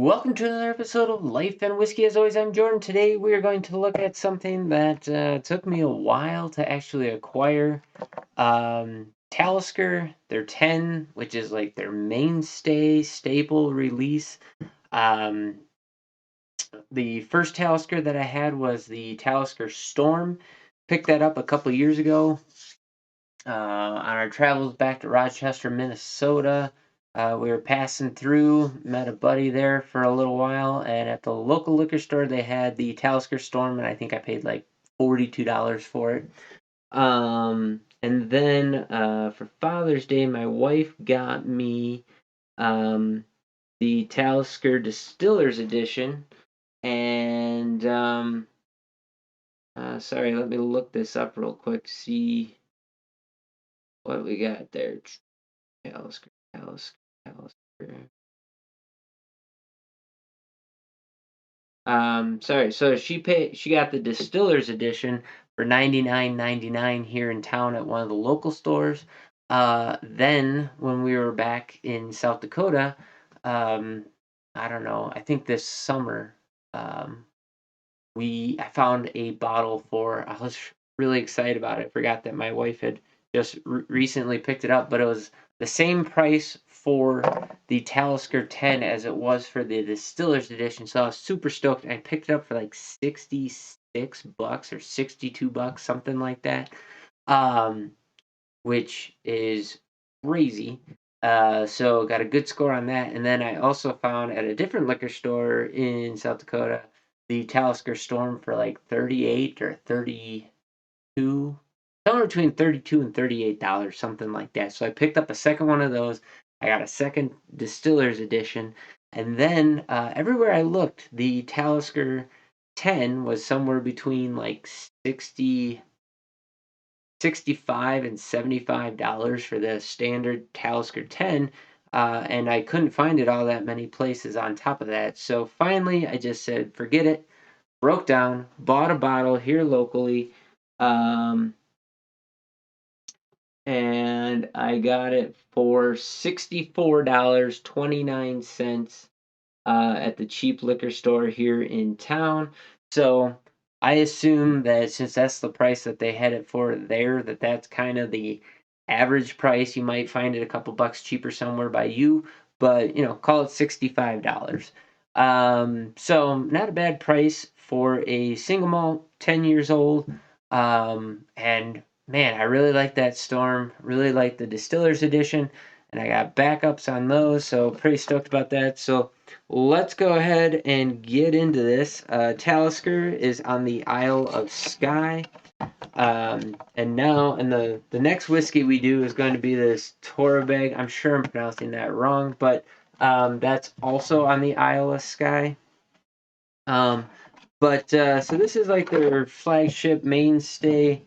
Welcome to another episode of Life and Whiskey. As always, I'm Jordan. Today we are going to look at something that took me a while to actually acquire. Talisker, their 10, which is like their mainstay staple release. Um, the first Talisker that I had was the Talisker Storm. Picked that up a couple years ago on our travels back to Rochester, Minnesota. We were passing through, met a buddy there for a little while, and at the local liquor store, they had the Talisker Storm, and I think I paid like $42 for it. And then for Father's Day, my wife got me the Talisker Distillers Edition, and sorry, let me look this up real quick, see what we got there. Talisker, Talisker, Talisker. Sorry. So she got the Distillers Edition for $99.99 here in town at one of the local stores. Then when we were back in South Dakota, um, I don't know. I think this summer, um, I found a bottle for. I was really excited about it. I forgot that my wife had just recently picked it up, but it was the same price for the Talisker 10 as it was for the Distillers Edition. So I was super stoked. I picked it up for like $66 or $62, something like that. Um, which is crazy. So got a good score on that. And then I also found at a different liquor store in South Dakota the Talisker Storm for like 38 or 32, somewhere between 32 and $38, something like that. So I picked up a second one of those. I got a second Distillers Edition. And then everywhere I looked, the Talisker 10 was somewhere between like 65 and $75 for the standard Talisker 10, and I couldn't find it all that many places on top of that. So finally, I just said, forget it. Broke down, bought a bottle here locally, um, and I got it for $64.29 at the cheap liquor store here in town. So I assume that since that's the price that they had it for there, that's kind of the average price. You might find it a couple bucks cheaper somewhere by you, but call it $65. So not a bad price for a single malt, 10 years old. And man, I really like that Storm. Really like the Distillers Edition, and I got backups on those, so pretty stoked about that. So let's go ahead and get into this. Talisker is on the Isle of Skye. And the next whiskey we do is going to be this Torabeg. I'm sure I'm pronouncing that wrong, but that's also on the Isle of Skye. So this is like their flagship mainstay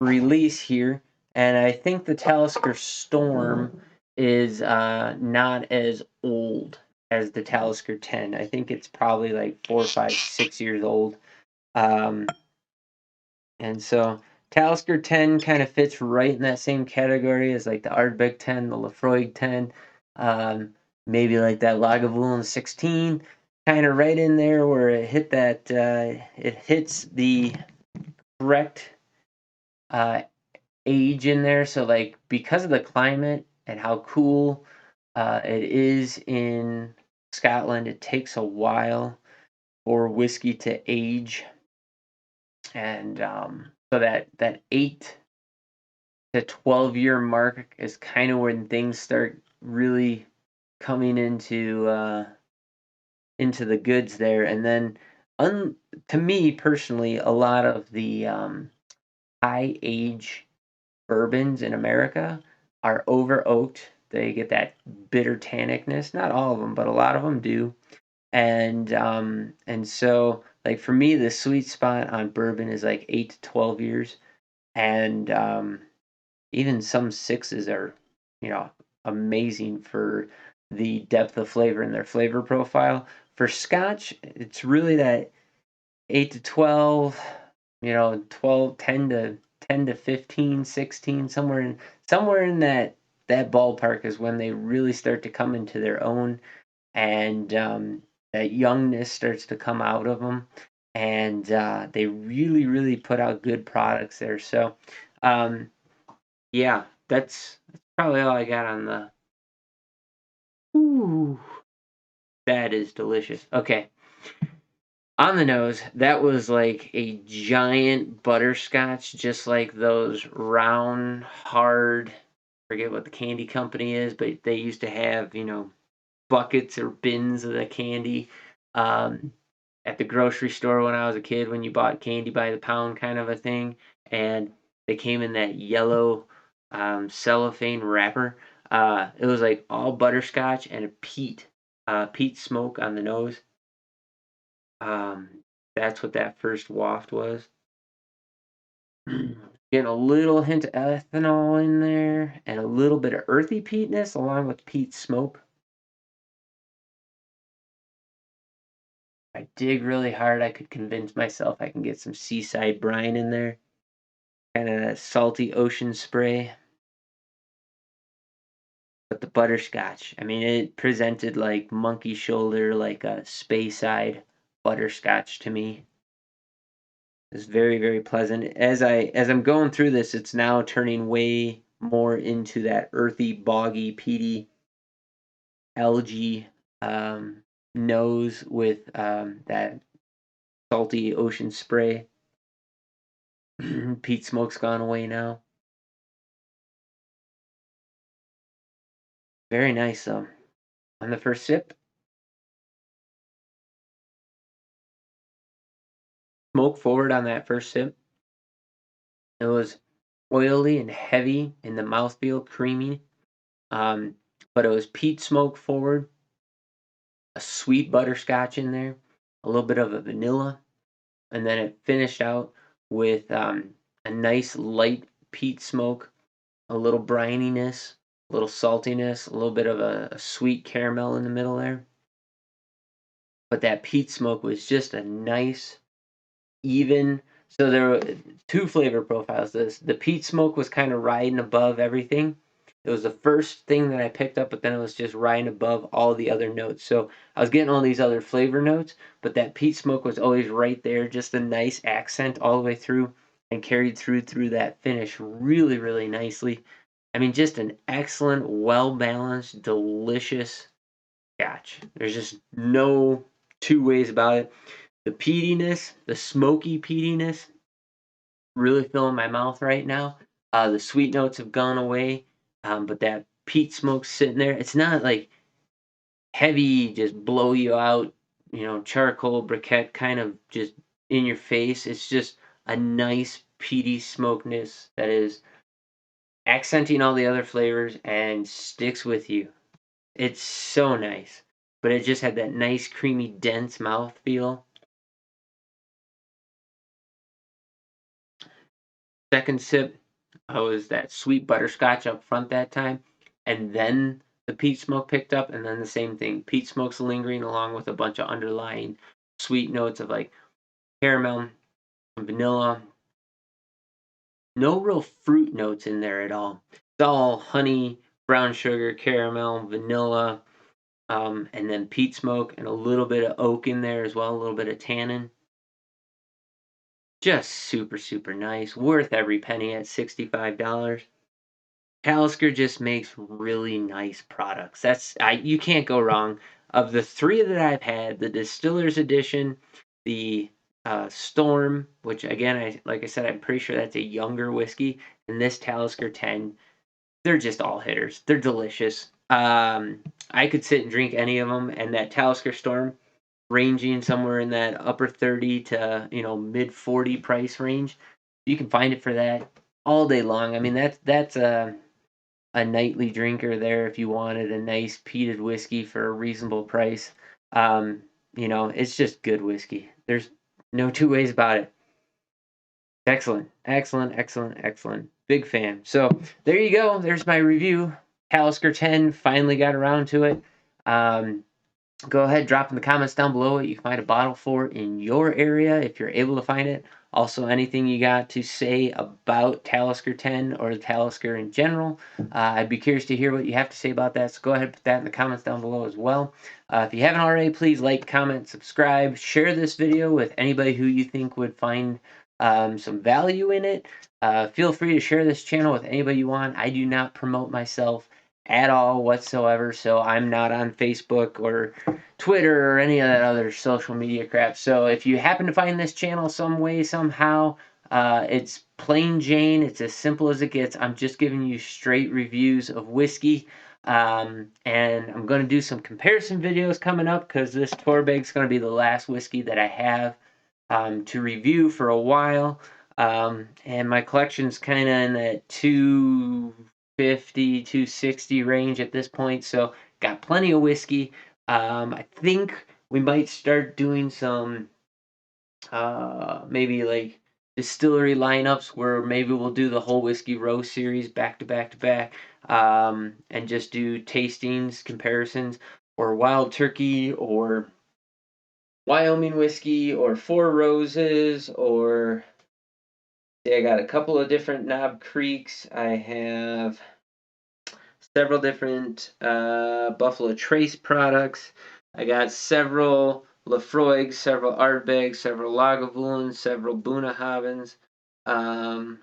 release here, and I think the Talisker Storm is not as old as the Talisker 10. I think it's probably like 4, 5, 6 years old. Um, and so Talisker 10 kind of fits right in that same category as like the Ardbeg 10, the Laphroaig 10, maybe like that Lagavulin 16, kind of right in there where it hits the correct age in there. So like because of the climate and how cool it is in Scotland, it takes a while for whiskey to age, and so that 8 to 12 year mark is kind of when things start really coming into the goods there. And then to me personally, a lot of the high age bourbons in America are over oaked. They get that bitter tannicness. Not all of them, but a lot of them do. And so like for me, the sweet spot on bourbon is like 8 to 12 years, and even some sixes are, you know, amazing for the depth of flavor and their flavor profile. For Scotch, it's really that 8 to 12, 12, 10 to 15, 16, somewhere in that ballpark is when they really start to come into their own. and that youngness starts to come out of them, and they really, really put out good products there. So, um, yeah, that's probably all I got on the. Ooh, that is delicious. Okay, on the nose, that was like a giant butterscotch, just like those round, hard. Forget what the candy company is, but they used to have, buckets or bins of the candy um, at the grocery store when I was a kid, when you bought candy by the pound kind of a thing. And they came in that yellow cellophane wrapper. It was like all butterscotch and a peat smoke on the nose. That's what that first waft was. Getting a little hint of ethanol in there and a little bit of earthy peatness along with peat smoke. I dig really hard, I could convince myself I can get some seaside brine in there. Kind of that salty ocean spray. But the butterscotch, I mean, it presented like monkey shoulder, like a Speyside butterscotch to me. It's very, very pleasant. As I'm going through this, it's now turning way more into that earthy, boggy, peaty, algae nose with that salty ocean spray. Peat smoke's gone away now. Very nice though. On the first sip, smoke forward on that first sip. It was oily and heavy in the mouthfeel, creamy. Um, but it was peat smoke forward, a sweet butterscotch in there, a little bit of a vanilla, and then it finished out with a nice light peat smoke, a little brininess, a little saltiness, a little bit of a sweet caramel in the middle there. But that peat smoke was just a nice, even. So there were two flavor profiles. The peat smoke was kind of riding above everything. It was the first thing that I picked up, but then it was just riding above all the other notes. So I was getting all these other flavor notes, but that peat smoke was always right there, just a nice accent all the way through and carried through that finish really, really nicely. I mean, just an excellent, well balanced, delicious scotch. There's just no two ways about it. The peatiness, the smoky peatiness, really filling my mouth right now. The sweet notes have gone away, but that peat smoke sitting there. It's not like heavy, just blow you out, charcoal briquette kind of just in your face. It's just a nice peaty smokiness that is accenting all the other flavors and sticks with you. It's so nice, but it just had that nice, creamy, dense mouth feel. Second sip, was that sweet butterscotch up front that time, and then the peat smoke picked up, and then the same thing. Peat smoke's lingering along with a bunch of underlying sweet notes of like caramel, vanilla. No real fruit notes in there at all. It's all honey, brown sugar, caramel, vanilla, and then peat smoke and a little bit of oak in there as well, a little bit of tannin. Just super, super nice. Worth every penny at $65. Talisker just makes really nice products. You can't go wrong. Of the three that I've had, the Distillers Edition, the Storm, which again, like I said, I'm pretty sure that's a younger whiskey, and this Talisker 10, they're just all hitters. They're delicious. I could sit and drink any of them, and that Talisker Storm, ranging somewhere in that upper 30 to mid 40 price range, you can find it for that all day long. I mean, that's a nightly drinker there if you wanted a nice peated whiskey for a reasonable price. It's just good whiskey. There's no two ways about it. Excellent, excellent, excellent, excellent. Big fan. So there you go. There's my review. Talisker 10, finally got around to it. Go ahead, drop in the comments down below what you can find a bottle for in your area if you're able to find it. Also, anything you got to say about Talisker 10 or the Talisker in general, I'd be curious to hear what you have to say about that. So go ahead and put that in the comments down below as well. If you haven't already, please like, comment, subscribe, share this video with anybody who you think would find some value in it. Feel free to share this channel with anybody you want. I do not promote myself at all whatsoever, so I'm not on Facebook or Twitter or any of that other social media crap. So if you happen to find this channel some way, somehow, it's plain Jane. It's as simple as it gets. I'm just giving you straight reviews of whiskey. And I'm going to do some comparison videos coming up because this Torbag's going to be the last whiskey that I have to review for a while. And my collection's kind of in that 250, 260 range at this point. So got plenty of whiskey. I think we might start doing some maybe like distillery lineups where maybe we'll do the whole whiskey row series back to back to back, and just do tastings, comparisons, or wild turkey, or Wyoming whiskey, or Four Roses, or see, I got a couple of different Knob Creeks. I have several different Buffalo Trace products. I got several Lafroigs, several Ardbegs, several Lagavulins, several Bunnahabhains. Um,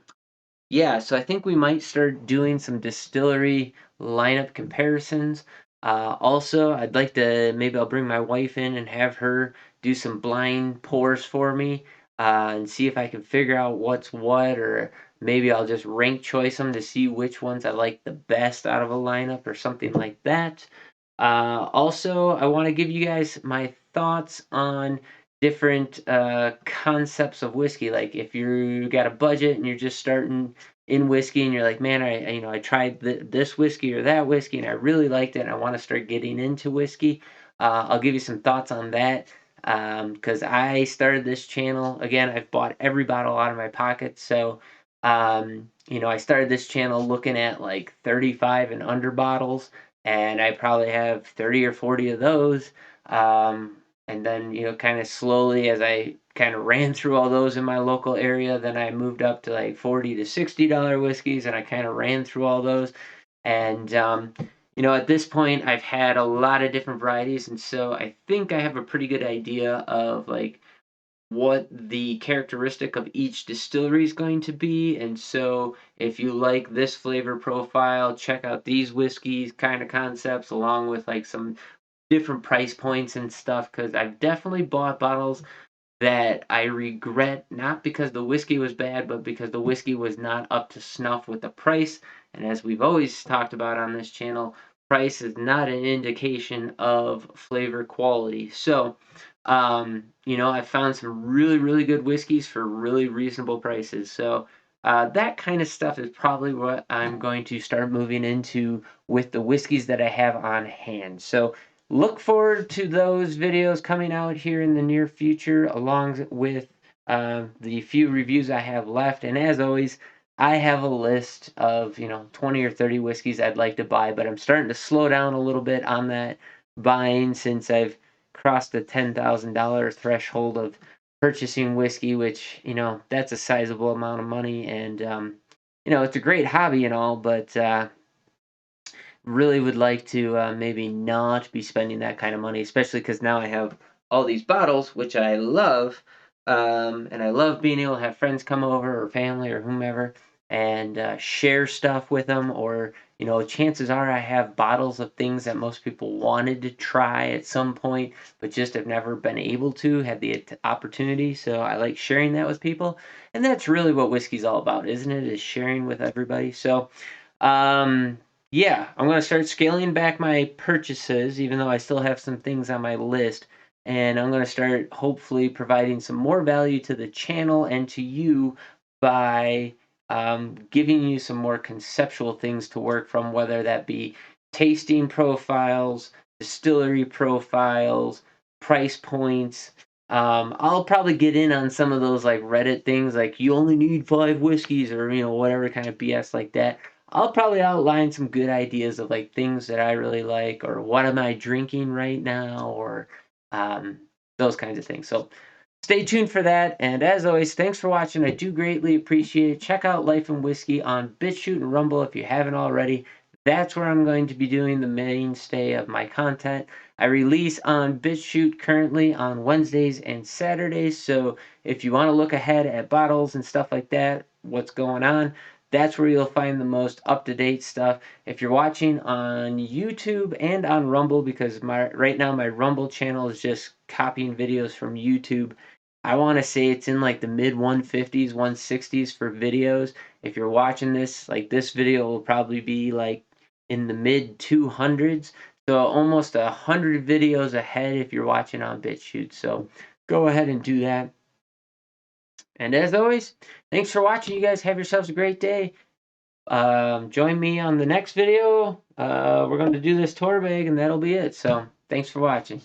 yeah, so I think we might start doing some distillery lineup comparisons. Also, I'd like to maybe I'll bring my wife in and have her do some blind pours for me, and see if I can figure out what's what, or maybe I'll just rank choice them to see which ones I like the best out of a lineup or something like that. Also, I want to give you guys my thoughts on different concepts of whiskey. Like if you got a budget and you're just starting in whiskey and you're like, man, I tried this whiskey or that whiskey and I really liked it and I want to start getting into whiskey. I'll give you some thoughts on that. Because I started this channel again, I've bought every bottle out of my pocket. So, I started this channel looking at like 35 and under bottles, and I probably have 30 or 40 of those. And then, kind of slowly as I kind of ran through all those in my local area, then I moved up to like $40 to $60 whiskeys, and I kind of ran through all those. And, at this point, I've had a lot of different varieties, and so I think I have a pretty good idea of like what the characteristic of each distillery is going to be. And so if you like this flavor profile, check out these whiskeys kind of concepts along with like some different price points and stuff, because I've definitely bought bottles that I regret, not because the whiskey was bad, but because the whiskey was not up to snuff with the price. And as we've always talked about on this channel, price is not an indication of flavor quality. So, I found some really, really good whiskeys for really reasonable prices. So, that kind of stuff is probably what I'm going to start moving into with the whiskeys that I have on hand. So, look forward to those videos coming out here in the near future, along with the few reviews I have left. And as always, I have a list of 20 or 30 whiskeys I'd like to buy, but I'm starting to slow down a little bit on that buying since I've crossed the $10,000 threshold of purchasing whiskey, which that's a sizable amount of money, and it's a great hobby and all, but really would like to maybe not be spending that kind of money, especially because now I have all these bottles, which I love, and I love being able to have friends come over or family or whomever and share stuff with them. Or chances are I have bottles of things that most people wanted to try at some point, but just have never been able to, had the opportunity. So I like sharing that with people, and that's really what whiskey's all about, isn't it? Is sharing with everybody. So. Um, yeah, I'm going to start scaling back my purchases, even though I still have some things on my list. And I'm going to start hopefully providing some more value to the channel and to you by giving you some more conceptual things to work from, whether that be tasting profiles, distillery profiles, price points. I'll probably get in on some of those like Reddit things, like you only need 5 whiskeys, or whatever kind of BS like that. I'll probably outline some good ideas of like things that I really like, or what am I drinking right now, or um, those kinds of things. So stay tuned for that. And as always, thanks for watching. I do greatly appreciate it. Check out Life and Whiskey on BitChute and Rumble if you haven't already. That's where I'm going to be doing the mainstay of my content. I release on BitChute currently on Wednesdays and Saturdays. So if you want to look ahead at bottles and stuff like that, what's going on, that's where you'll find the most up-to-date stuff. If you're watching on YouTube and on Rumble, because right now my Rumble channel is just copying videos from YouTube, I want to say it's in like the mid 150s, 160s for videos. If you're watching this, like this video will probably be like in the mid 200s. So almost 100 videos ahead if you're watching on BitChute. So go ahead and do that. And as always, thanks for watching. You guys have yourselves a great day. Join me on the next video. We're going to do this tour bag and that'll be it. So thanks for watching.